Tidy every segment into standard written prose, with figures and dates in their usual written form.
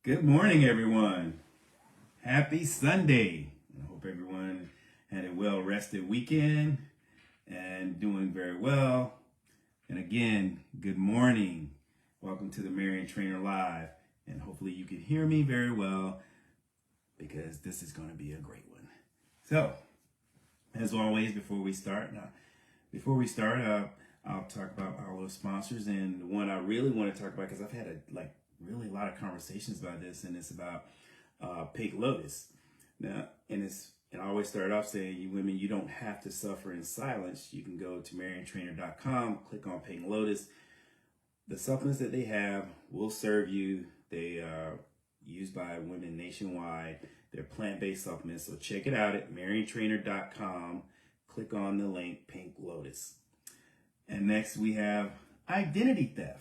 Good morning, everyone. Happy Sunday. I hope everyone had a well-rested weekend and doing very well. And again, good morning. Welcome to the Marion Trainer Live. And hopefully you can hear me very well because this is going to be a great one. So, as always, before we start, I'll talk about our little sponsors. And the one I really want to talk about, because I've had a lot of conversations about this, and it's about Pink Lotus. Now, and I always start off saying, you women, you don't have to suffer in silence. You can go to mariontrainer.com, click on Pink Lotus. The supplements that they have will serve you. They are used by women nationwide. They're plant-based supplements, so check it out at mariontrainer.com. Click on the link Pink Lotus. And next we have identity theft.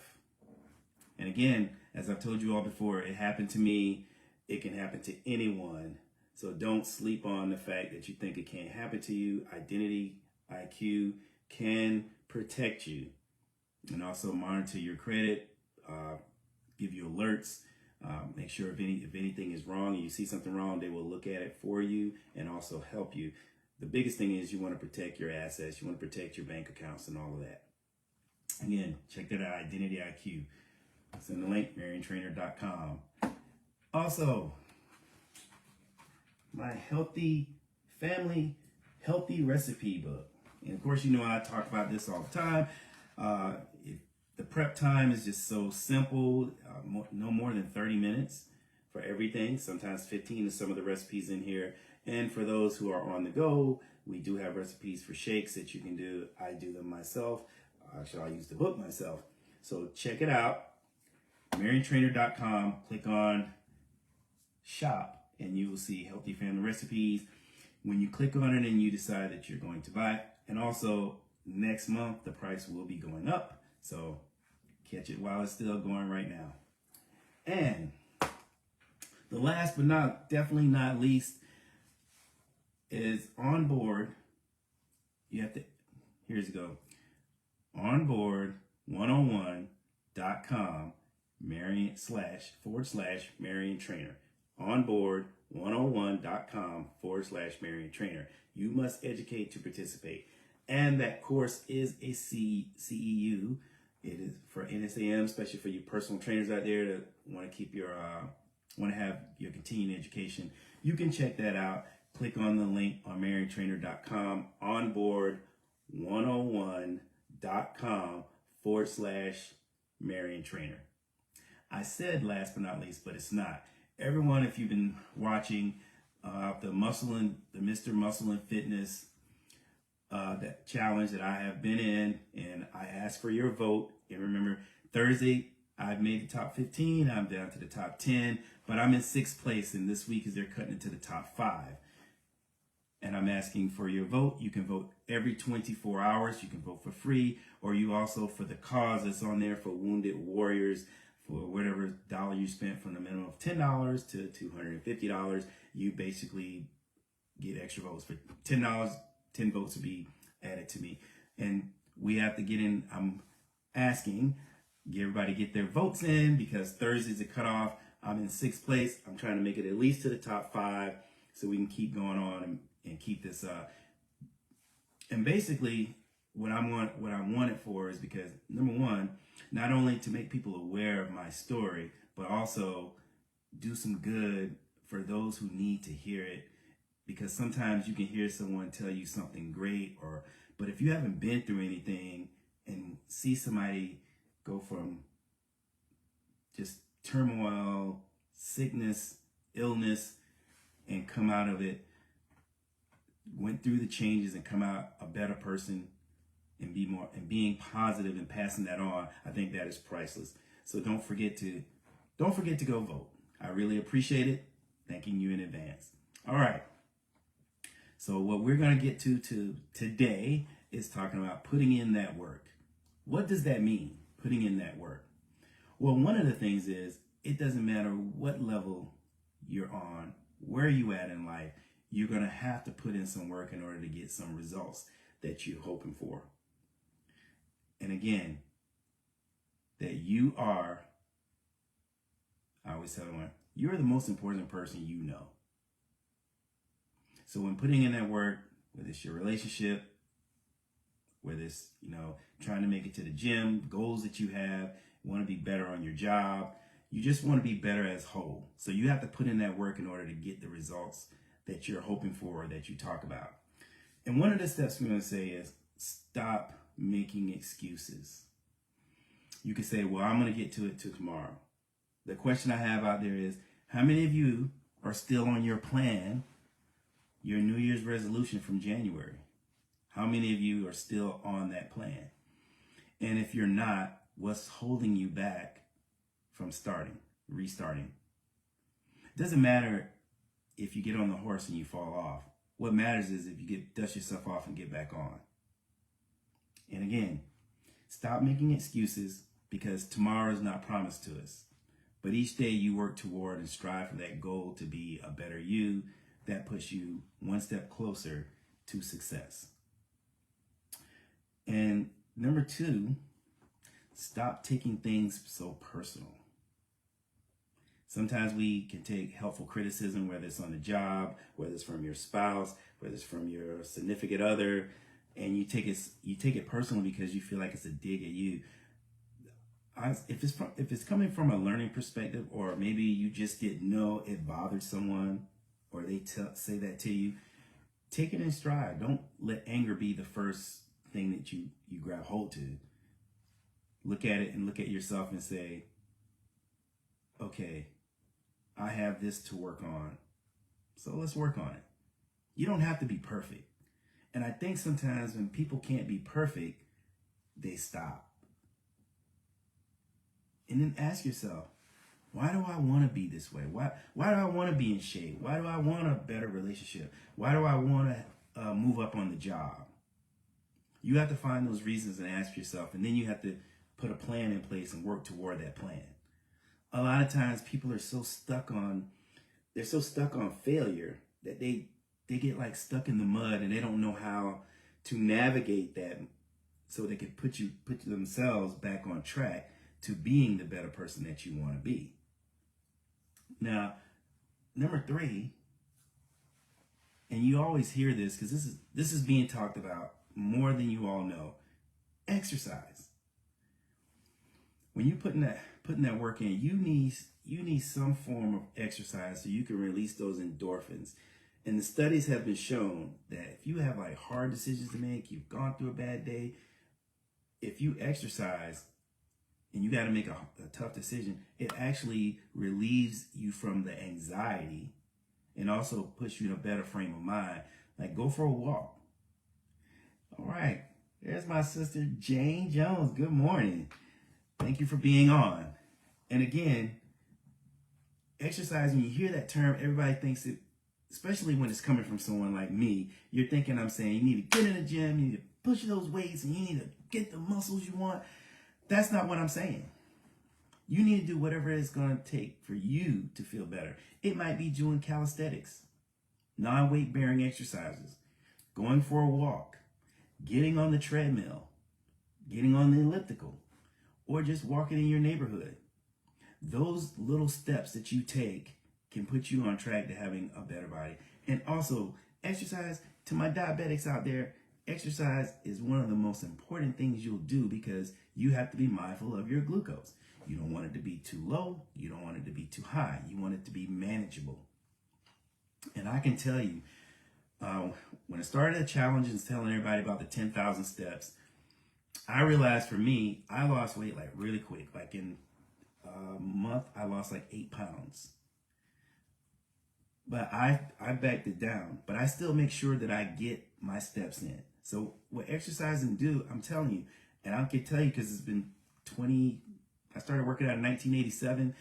And again, as I've told you all before, it happened to me. It can happen to anyone. So don't sleep on the fact that you think it can't happen to you. Identity IQ can protect you. And also monitor your credit, give you alerts, make sure if anything is wrong and you see something wrong, they will look at it for you and also help you. The biggest thing is you want to protect your assets. You want to protect your bank accounts and all of that. Again, check that out, Identity IQ. It's in the link, mariontrainer.com. Also, my Healthy Family Healthy Recipe book. And of course, you know I talk about this all the time. The prep time is just so simple, no more than 30 minutes for everything, sometimes 15 is some of the recipes in here. And for those who are on the go, we do have recipes for shakes that you can do. I do them myself. Actually, I use the book myself. So check it out. MarionTrainer.com, click on shop, and you will see Healthy Family Recipes. When you click on it and you decide that you're going to buy, and also next month, the price will be going up. So catch it while it's still going right now. And the last but definitely not least is on board. Here's go. Onboard101.com Marion/Marion Trainer. Onboard101.com/Marion Trainer. You must educate to participate. And that course is a CEU. It is for NSAM, especially for you personal trainers out there that want to have your continuing education. You can check that out. Click on the link on mariontrainer.com, onboard101.com/Marion Trainer. I said last but not least, but it's not. Everyone, if you've been watching the Mr. Muscle and Fitness that challenge that I have been in, and I asked for your vote. And remember, Thursday I've made the top 15. I'm down to the top 10, but I'm in 6th place, and this week they're cutting it to the top 5. And I'm asking for your vote. You can vote every 24 hours. You can vote for free, or you also for the cause that's on there for Wounded Warriors. For whatever dollar you spent, from the minimum of $10 to $250, you basically get extra votes. For $10, 10 votes will be added to me. And we have to get in, I'm asking, everybody get their votes in, because Thursday's the cutoff. I'm in 6th place. I'm trying to make it at least to the top 5 so we can keep going on and keep this up. And basically, what I want it for is because, number one, not only to make people aware of my story, but also do some good for those who need to hear it. Because sometimes you can hear someone tell you something great, but if you haven't been through anything and see somebody go from just turmoil, sickness, illness, and come out of it, went through the changes and come out a better person, and being positive and passing that on, I think that is priceless. So don't forget to go vote. I really appreciate it. Thanking you in advance. All right. So what we're going to get to today is talking about putting in that work. What does that mean, putting in that work? Well, one of the things is, it doesn't matter what level you're on, where you at in life, you're going to have to put in some work in order to get some results that you're hoping for. And again, that you are, I always tell everyone, You're the most important person you know. So when putting in that work, whether it's your relationship, whether it's, trying to make it to the gym, goals that you have, want to be better on your job, you just want to be better as whole. So you have to put in that work in order to get the results that you're hoping for or that you talk about. And one of the steps we're going to say is stop making excuses. You can say, well, I'm going to get to it tomorrow. The question I have out there is, how many of you are still on your plan, your New Year's resolution from January? How many of you are still on that plan? And if you're not, what's holding you back from restarting? It doesn't matter if you get on the horse and you fall off. What matters is if you dust yourself off and get back on. And again, stop making excuses, because tomorrow is not promised to us. But each day you work toward and strive for that goal to be a better you, that puts you one step closer to success. And number 2, stop taking things so personal. Sometimes we can take helpful criticism, whether it's on the job, whether it's from your spouse, whether it's from your significant other, and you take it personally because you feel like it's a dig at you. If it's coming from a learning perspective, or maybe you just didn't know it bothered someone, or they say that to you, take it in stride. Don't let anger be the first thing that you grab hold to. Look at it and look at yourself and say, okay, I have this to work on, so let's work on it. You don't have to be perfect. And I think sometimes when people can't be perfect, they stop. And then ask yourself, why do I want to be this way? Why do I want to be in shape? Why do I want a better relationship? Why do I want to move up on the job? You have to find those reasons and ask yourself, and then you have to put a plan in place and work toward that plan. A lot of times people are so stuck on failure that they get like stuck in the mud, and they don't know how to navigate that so they can put themselves back on track to being the better person that you want to be. Now, number 3, and you always hear this because this is being talked about more than you all know, exercise. When you're putting that work in, you need some form of exercise so you can release those endorphins. And the studies have been shown that if you have like hard decisions to make, you've gone through a bad day, if you exercise and you got to make a tough decision, it actually relieves you from the anxiety and also puts you in a better frame of mind. Like, go for a walk. All right, there's my sister, Jane Jones. Good morning. Thank you for being on. And again, exercise, when you hear that term, everybody thinks it, especially when it's coming from someone like me, you're thinking I'm saying you need to get in the gym, you need to push those weights, and you need to get the muscles you want. That's not what I'm saying. You need to do whatever it's going to take for you to feel better. It might be doing calisthenics, non-weight bearing exercises, going for a walk, getting on the treadmill, getting on the elliptical, or just walking in your neighborhood. Those little steps that you take can put you on track to having a better body. And also, exercise, to my diabetics out there, exercise is one of the most important things you'll do because you have to be mindful of your glucose. You don't want it to be too low. You don't want it to be too high. You want it to be manageable. And I can tell you, when I started the challenge and telling everybody about the 10,000 steps, I realized for me, I lost weight like really quick. Like in a month, I lost like 8 pounds. But I backed it down. But I still make sure that I get my steps in. So what exercising do, I'm telling you, and I can tell you because it's been I started working out in 1987.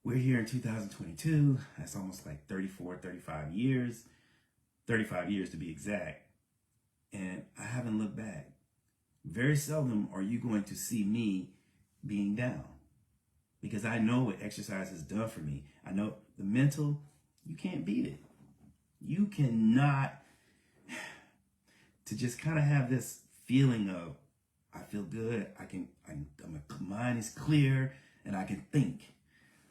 We're here in 2022. That's almost like 35 years. 35 years to be exact. And I haven't looked back. Very seldom are you going to see me being down because I know what exercise has done for me. I know the mental, you can't beat it. You cannot, to just kind of have this feeling of, I feel good, my mind is clear, and I can think.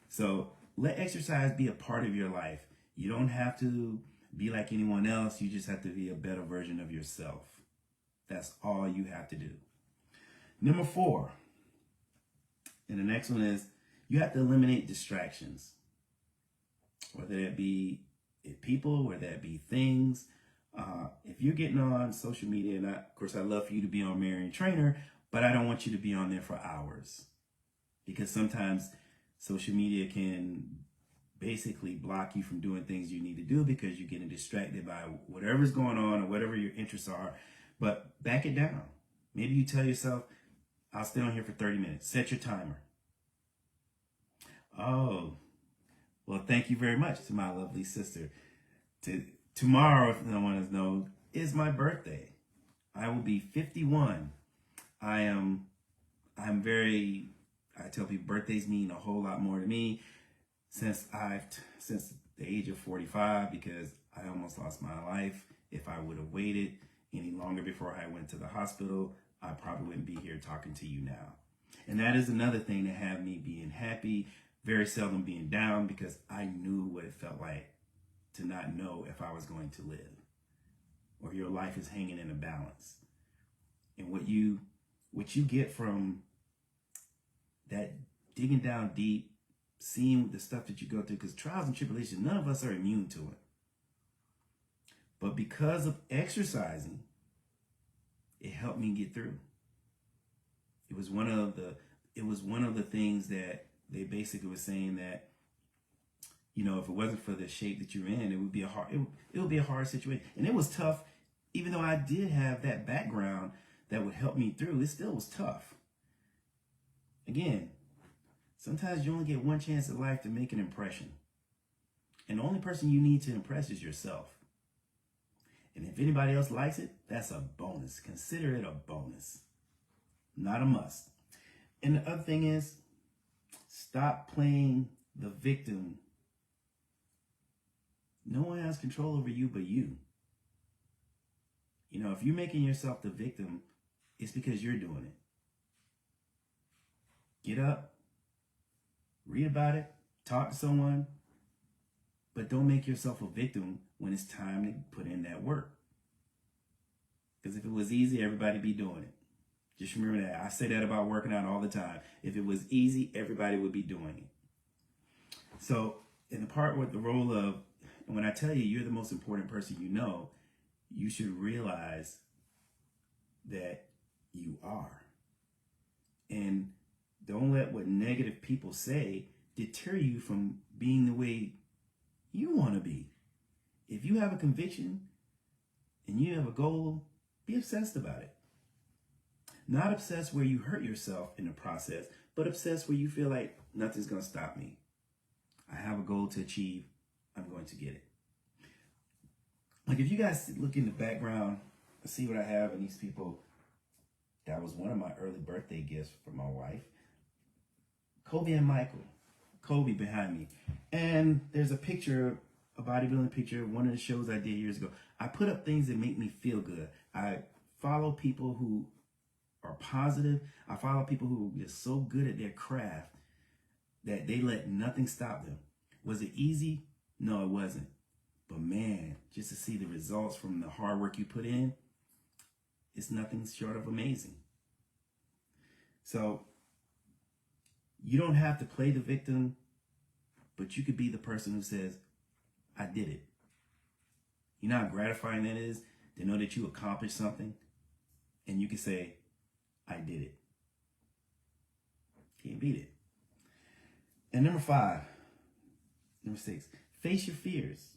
So let exercise be a part of your life. You don't have to be like anyone else. You just have to be a better version of yourself. That's all you have to do. Number 4, and the next one is you have to eliminate distractions. Whether that be people, whether that be things. If you're getting on social media, and of course I'd love for you to be on Marion Trainer, but I don't want you to be on there for hours. Because sometimes social media can basically block you from doing things you need to do because you're getting distracted by whatever's going on or whatever your interests are. But back it down. Maybe you tell yourself, I'll stay on here for 30 minutes. Set your timer. Oh, well, thank you very much to my lovely sister. Tomorrow, if no one has known, is my birthday. I will be 51. I tell people birthdays mean a whole lot more to me since the age of 45, because I almost lost my life. If I would have waited any longer before I went to the hospital, I probably wouldn't be here talking to you now. And that is another thing that had me being happy, very seldom being down, because I knew what it felt like to not know if I was going to live, or your life is hanging in a balance. And what you get from that digging down deep, seeing the stuff that you go through, because trials and tribulations, none of us are immune to it. But because of exercising, it helped me get through. It was one of the things that they basically were saying that, you know, if it wasn't for the shape that you're in, it would be a hard situation. And it was tough, even though I did have that background that would help me through. It still was tough. Again, sometimes you only get one chance at life to make an impression. And the only person you need to impress is yourself. And if anybody else likes it, that's a bonus. Consider it a bonus, not a must. And the other thing is, stop playing the victim. No one has control over you but you. You know, if you're making yourself the victim, it's because you're doing it. Get up, read about it, talk to someone, but don't make yourself a victim when it's time to put in that work. Because if it was easy, everybody'd be doing it. Just remember that. I say that about working out all the time. If it was easy, everybody would be doing it. So in the part with the role of, and when I tell you you're the most important person you know, you should realize that you are. And don't let what negative people say deter you from being the way you want to be. If you have a conviction and you have a goal, be obsessed about it. Not obsessed where you hurt yourself in the process, but obsessed where you feel like nothing's going to stop me. I have a goal to achieve. I'm going to get it. Like if you guys look in the background, see what I have in these people. That was one of my early birthday gifts from my wife. Kobe and Michael. Kobe behind me. And there's a picture, a bodybuilding picture, one of the shows I did years ago. I put up things that make me feel good. I follow people who are positive. I follow people who are just so good at their craft that they let nothing stop them. Was it easy? No, it wasn't. But man, just to see the results from the hard work you put in, it's nothing short of amazing. So you don't have to play the victim, but you could be the person who says, I did it. You know how gratifying that is to know that you accomplished something and you can say, I did it. Can't beat it. And number 6, face your fears.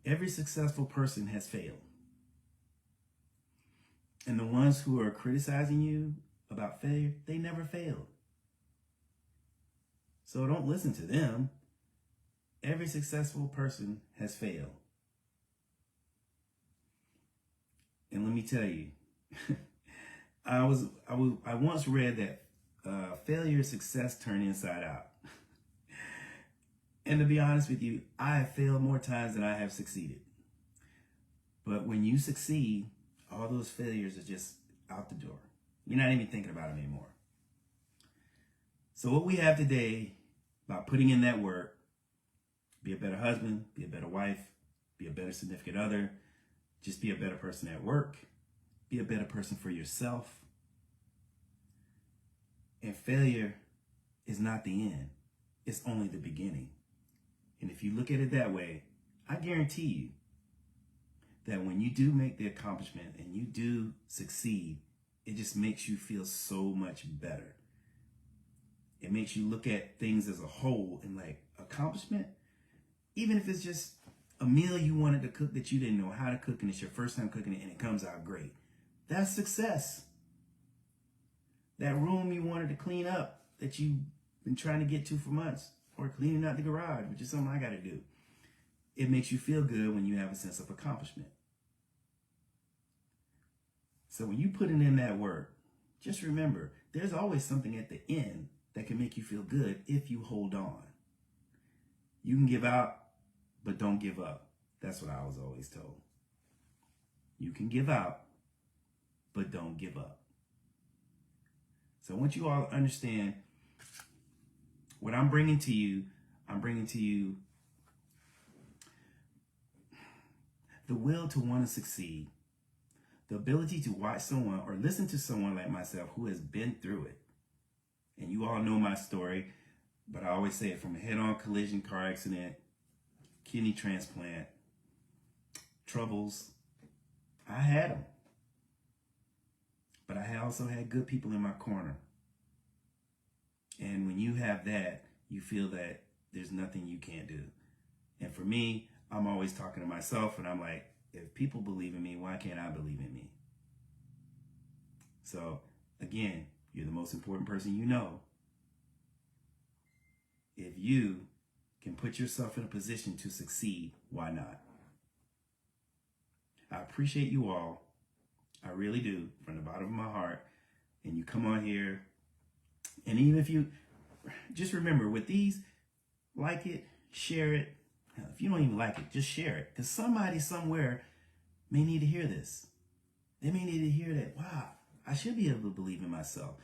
Every successful person has failed. And the ones who are criticizing you about failure, they never failed. So don't listen to them. Every successful person has failed. And let me tell you, I once read that failure is success turned inside out. And to be honest with you, I have failed more times than I have succeeded. But when you succeed, all those failures are just out the door. You're not even thinking about them anymore. So what we have today by putting in that work. Be a better husband, be a better wife, be a better significant other, just be a better person at work, be a better person for yourself. And failure is not the end. It's only the beginning. And if you look at it that way, I guarantee you that when you do make the accomplishment and you do succeed, it just makes you feel so much better. It makes you look at things as a whole and like accomplishment, even if it's just a meal you wanted to cook that you didn't know how to cook and it's your first time cooking it and it comes out great. That's success. That room you wanted to clean up that you've been trying to get to for months, or cleaning out the garage, which is something I got to do. It makes you feel good when you have a sense of accomplishment. So when you put in that work, just remember, there's always something at the end that can make you feel good if you hold on. You can give out, but don't give up. That's what I was always told. You can give out, but don't give up. So I want you all to understand what I'm bringing to you. I'm bringing to you the will to want to succeed, the ability to watch someone or listen to someone like myself who has been through it. And you all know my story, but I always say it, from a head-on collision, car accident, kidney transplant, troubles. I had them. But I also had good people in my corner. And when you have that, you feel that there's nothing you can't do. And for me, I'm always talking to myself, and I'm like, if people believe in me, why can't I believe in me? So again, you're the most important person you know. If you can put yourself in a position to succeed, why not? I appreciate you all. I really do, from the bottom of my heart. And you come on here, and even if you, just remember with these, like it, share it. If you don't even like it, just share it. Because somebody somewhere may need to hear this. They may need to hear that, wow, I should be able to believe in myself.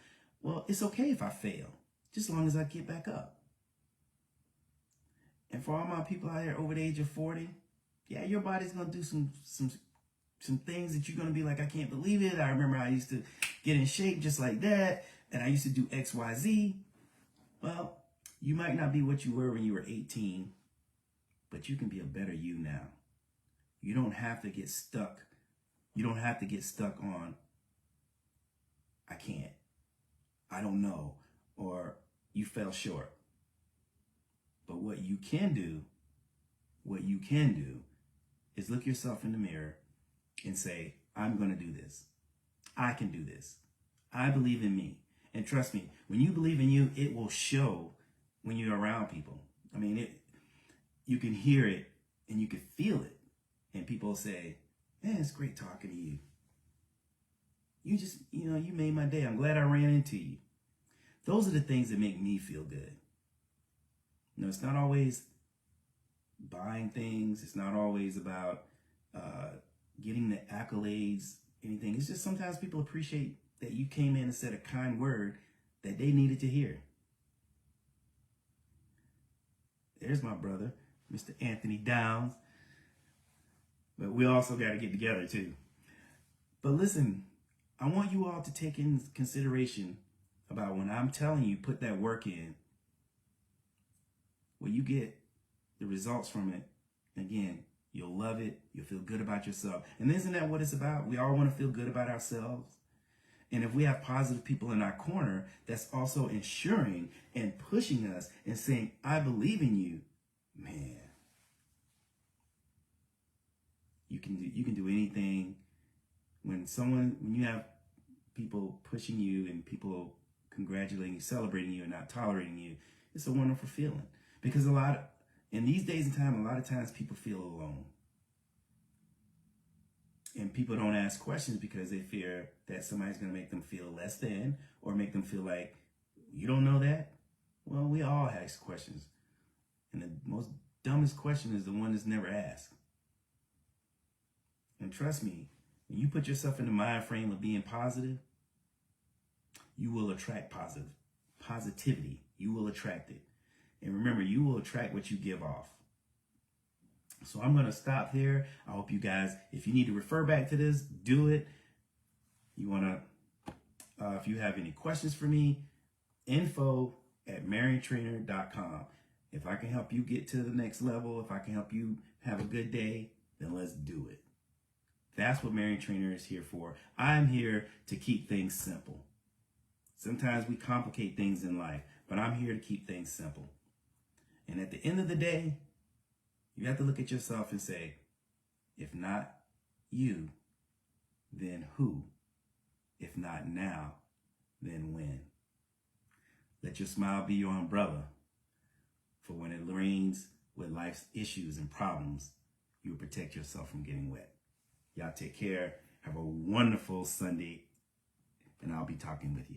Well, it's okay if I fail, just as long as I get back up. And for all my people out here over the age of 40, yeah, your body's going to do some things that you're going to be like, I can't believe it. I remember I used to get in shape just like that, and I used to do X, Y, Z. Well, you might not be what you were when you were 18, but you can be a better you now. You don't have to get stuck. You don't have to get stuck on, I can't, I don't know, or you fell short. But what you can do is look yourself in the mirror and say, I'm going to do this. I can do this. I believe in me. And trust me, when you believe in you, it will show when you're around people. I mean, you can hear it and you can feel it. And people say, man, it's great talking to you. You just, you made my day. I'm glad I ran into you. Those are the things that make me feel good. It's not always buying things. It's not always about getting the accolades, anything. It's just sometimes people appreciate that you came in and said a kind word that they needed to hear. There's my brother, Mr. Anthony Downs. But we also got to get together too. But listen, I want you all to take in consideration about when I'm telling you, put that work in. Well, you get the results from it. Again, you'll love it. You'll feel good about yourself. And isn't that what it's about? We all want to feel good about ourselves. And if we have positive people in our corner, that's also ensuring and pushing us and saying, I believe in you, man. You can do anything. When you have people pushing you and people congratulating you, celebrating you, and not tolerating you, it's a wonderful feeling. Because in these days and time, a lot of times people feel alone. And people don't ask questions because they fear that somebody's going to make them feel less than, or make them feel like, you don't know that? Well, we all ask questions. And the most dumbest question is the one that's never asked. And trust me, when you put yourself in the mind frame of being positive, you will attract positivity. You will attract it. And remember, you will attract what you give off. So I'm going to stop here. I hope you guys, if you need to refer back to this, do it. You want to, if you have any questions for me, info@mariontrainer.com. If I can help you get to the next level, if I can help you have a good day, then let's do it. That's what Marion Trainer is here for. I'm here to keep things simple. Sometimes we complicate things in life, but I'm here to keep things simple. And at the end of the day, you have to look at yourself and say, if not you, then who? If not now, then when? Let your smile be your umbrella. For when it rains with life's issues and problems, you'll protect yourself from getting wet. Y'all take care. Have a wonderful Sunday, and I'll be talking with you.